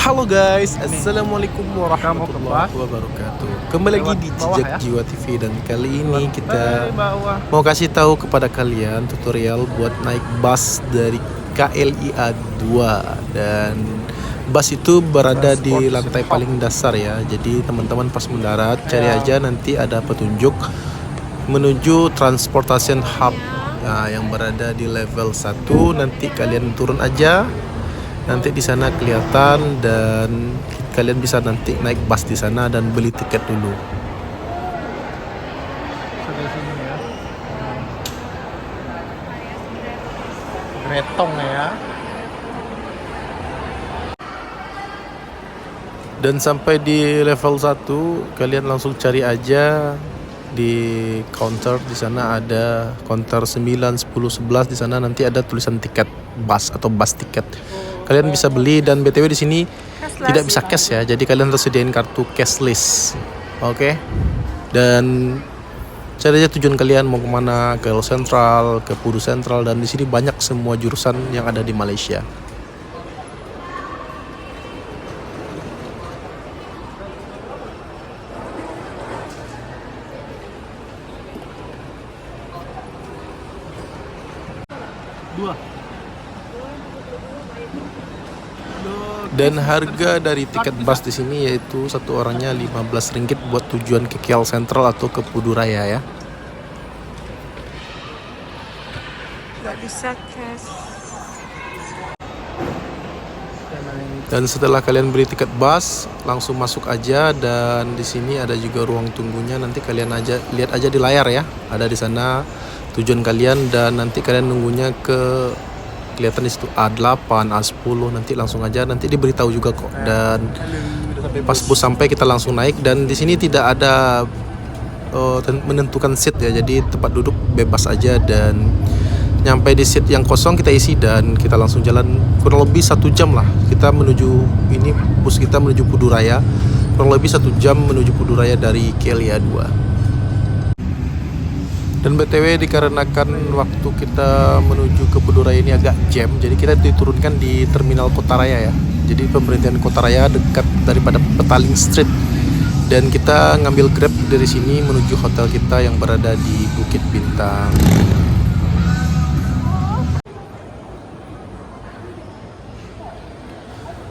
Halo guys, assalamualaikum warahmatullahi wabarakatuh. Kembali lagi di Jejak Jiwa TV dan kali ini kita mau kasih tahu kepada kalian tutorial buat naik bus dari KLIA 2 dan bus itu berada di lantai paling dasar ya. Jadi teman-teman pas mendarat cari aja nanti ada petunjuk menuju Transportation Hub yang berada di level 1. Nanti kalian turun aja. Nanti di sana kelihatan dan kalian bisa nanti naik bus di sana dan beli tiket dulu. Sampai sini ya. Gretong ya. Dan sampai di level 1 kalian langsung cari aja di counter. Di sana ada counter 9, 10, 11. Di sana nanti ada tulisan tiket bus atau bus tiket. Kalian bisa beli dan BTW di sini tidak bisa cash ya. Jadi kalian harus sediain kartu cashless. Oke. Dan cari aja tujuan kalian mau kemana, ke L Central, ke Pudu Central, dan di sini banyak semua jurusan yang ada di Malaysia. Dan harga dari tiket bus di sini yaitu satu orangnya Rp15 buat tujuan ke KL Central atau ke Puduraya ya. Gak bisa cash. Dan setelah kalian beli tiket bus, langsung masuk aja dan di sini ada juga ruang tunggunya. Nanti kalian aja lihat aja di layar ya. Ada di sana tujuan kalian dan nanti kalian nunggunya ke kelihatan di situ A8, A10, nanti langsung aja nanti diberitahu juga kok. Dan pas bus sampai kita langsung naik dan di sini tidak ada menentukan seat ya. Jadi tempat duduk bebas aja dan nyampe di seat yang kosong kita isi dan kita langsung jalan kurang lebih 1 jam lah. Kita menuju ini bus kita menuju Puduraya. Kurang lebih 1 jam menuju Puduraya dari KLIA 2. Dan BTW dikarenakan waktu kita menuju ke Puduraya ini agak jam, jadi kita diturunkan di Terminal Kota Raya ya. Jadi pemerintahan Kota Raya dekat daripada Petaling Street. Dan kita ngambil Grab dari sini menuju hotel kita yang berada di Bukit Bintang.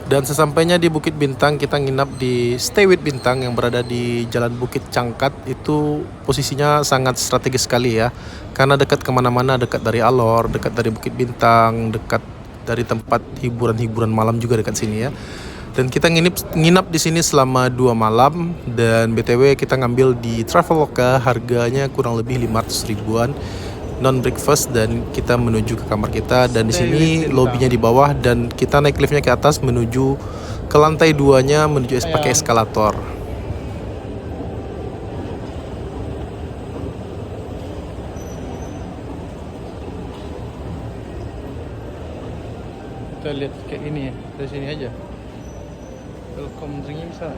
Dan sesampainya di Bukit Bintang kita nginap di Stay with Bintang yang berada di Jalan Bukit Cangkat. Itu posisinya sangat strategis sekali ya, karena dekat kemana-mana, dekat dari Alor, dekat dari Bukit Bintang, dekat dari tempat hiburan-hiburan malam juga dekat sini ya. Dan kita nginap di sini selama 2 malam dan BTW kita ngambil di Traveloka, harganya kurang lebih 500 ribuan non breakfast dan kita menuju ke kamar kita dan di sini lobbynya di bawah dan kita naik liftnya ke atas menuju ke lantai 2-nya menuju pakai eskalator. Kita lihat kayak gini ya, dari sini aja. Welcome drinknya bisa.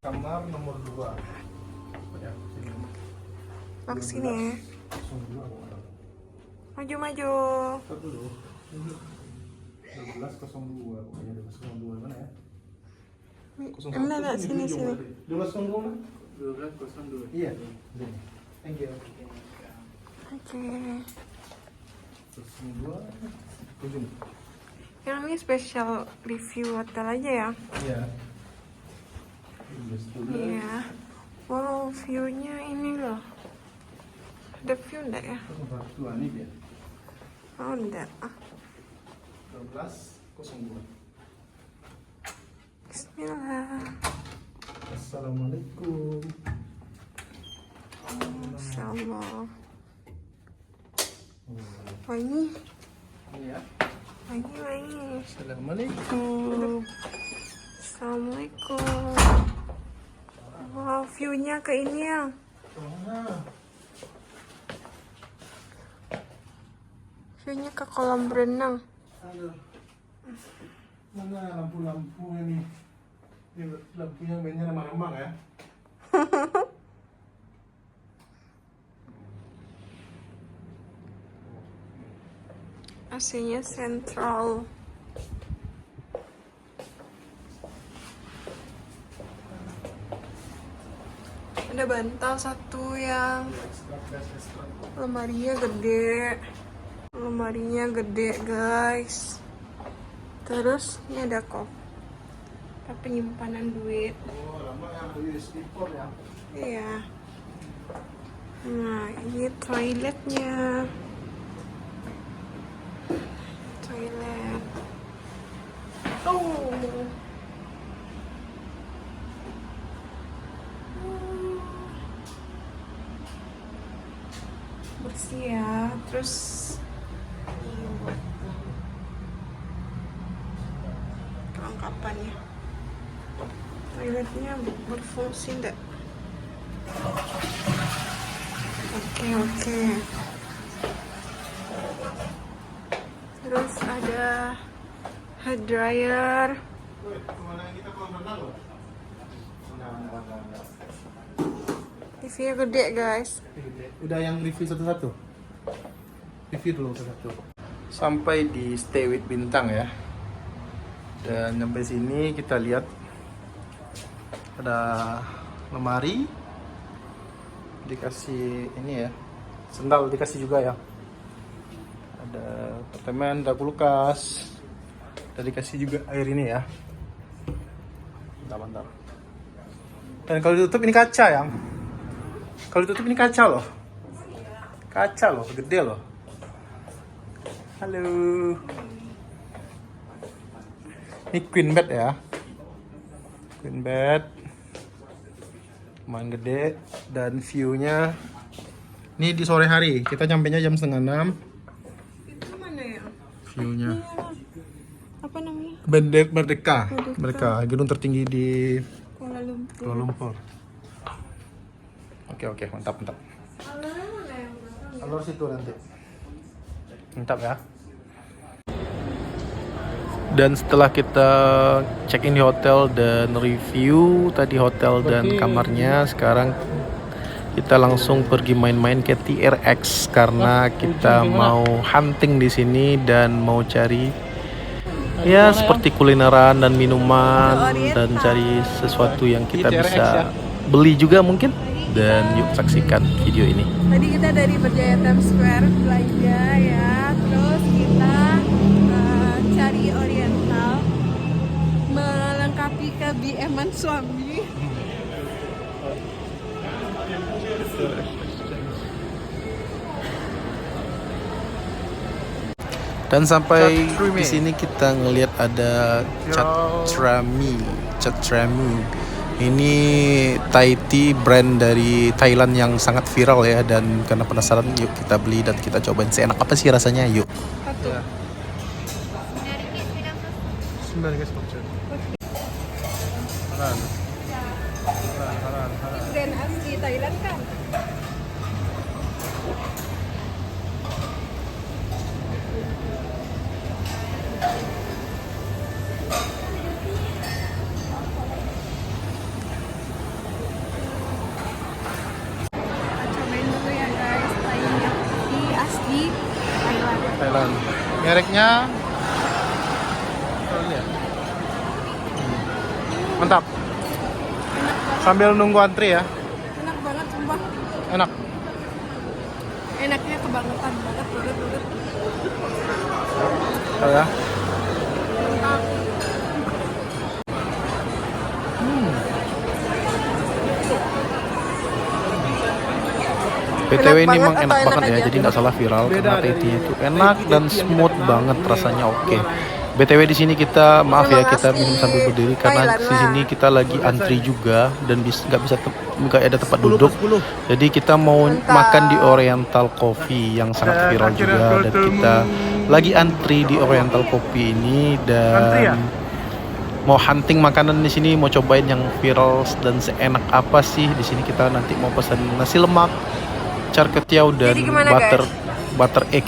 Kamar nomor 2. Mau kesini ya. Maju-maju. 1202 pokoknya 1202 mana ya? Enggak, sini. 1202 1202. Iya. Thank you. Oke. 1202 ujung. Yang ini special review hotel aja ya. Iya. Iya. Wow, view-nya ini loh. Ada view enggak ya? 1202 ini dia. Oh, enggak. 1202. Bismillah. Assalamualaikum. Insyaallah. Wangi. Iya. Wangi. Assalamualaikum. Assalamualaikum. Wow, view-nya ke ini ya. View-nya ke kolam berenang. Aduh. Mana lampu-lampu ini? Ini lampunya mainnya remang-remang ya. AC-nya sentral. Ada bantal satu yang lemarinya gede guys. Terus ini ada penyimpanan duit. Iya. Nah, ini toiletnya. Toilet. Oh. Bersih ya. Terus ini buat kelengkapannya. Toiletnya berfungsi enggak? Oke. Terus ada hair dryer. TV-nya gede guys. Udah yang review satu-satu. Review dulu satu-satu. Sampai di Stay with Bintang ya. Dan sampai sini kita lihat ada lemari, dikasih ini ya, sendal dikasih juga ya. Ada apartemen, ada kulkas, dan dikasih juga air ini ya. Mantap. Dan kalau ditutup ini kaca ya. Kalau ditutup ini kaca loh. Kaca loh, gede loh. Halo. Ini queen bed ya. Queen bed. Lumayan gede dan view-nya ini di sore hari. Kita nyampainya jam 5:30. Itu mana ya? View-nya. Apa namanya? Merdeka, gedung tertinggi di Kuala Lumpur. Kuala Lumpur. Oke, mantap. Alurnya mana yang belakang? Alur situ nanti. Mantap ya. Dan setelah kita check in di hotel dan review tadi hotel dan kamarnya, sekarang kita langsung pergi main-main ke TRX karena kita mau hunting di sini dan mau cari ya seperti kulineran dan minuman dan cari sesuatu yang kita bisa beli juga mungkin. Dan yuk saksikan video ini. Tadi kita dari Berjaya Times Square belanja ya, terus kita cari Oriental melengkapi keBM-an suami. Dan sampai di sini kita ngelihat ada Chatrami. Ini Thai tea brand dari Thailand yang sangat viral ya, dan karena penasaran yuk kita beli dan kita cobain seenak apa sih rasanya, yuk. Satu. Brand asli Thailand kan? Cobain dulu ya guys, Thai asli Thailand. Mereknya mantap. Sambil nunggu antri ya. Enak banget sumpah. Enak. Enaknya kebangetan banget. Oh ya. BTW ini memang enak banget ya, jadi nggak salah viral karena teh-nya itu enak dan smooth banget rasanya. Oke. BTW di sini kita maaf ya kita minum sambil berdiri karena di sini kita lagi antri juga dan nggak ada tempat duduk. Jadi kita mau makan di Oriental Coffee yang sangat viral juga, dan kita lagi antri di Oriental Coffee ini dan mau hunting makanan di sini, mau cobain yang viral dan seenak apa sih di sini. Kita nanti mau pesan nasi lemak, char kway dan butter egg.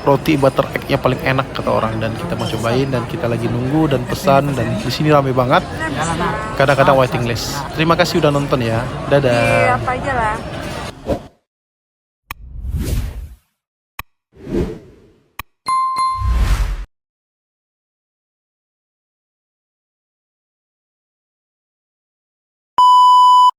Roti butter egg-nya paling enak kata orang, dan kita mau cobain dan kita lagi nunggu dan pesan, dan di sini rame banget. Kadang-kadang waiting list. Terima kasih udah nonton ya. Dadah. Apa aja lah.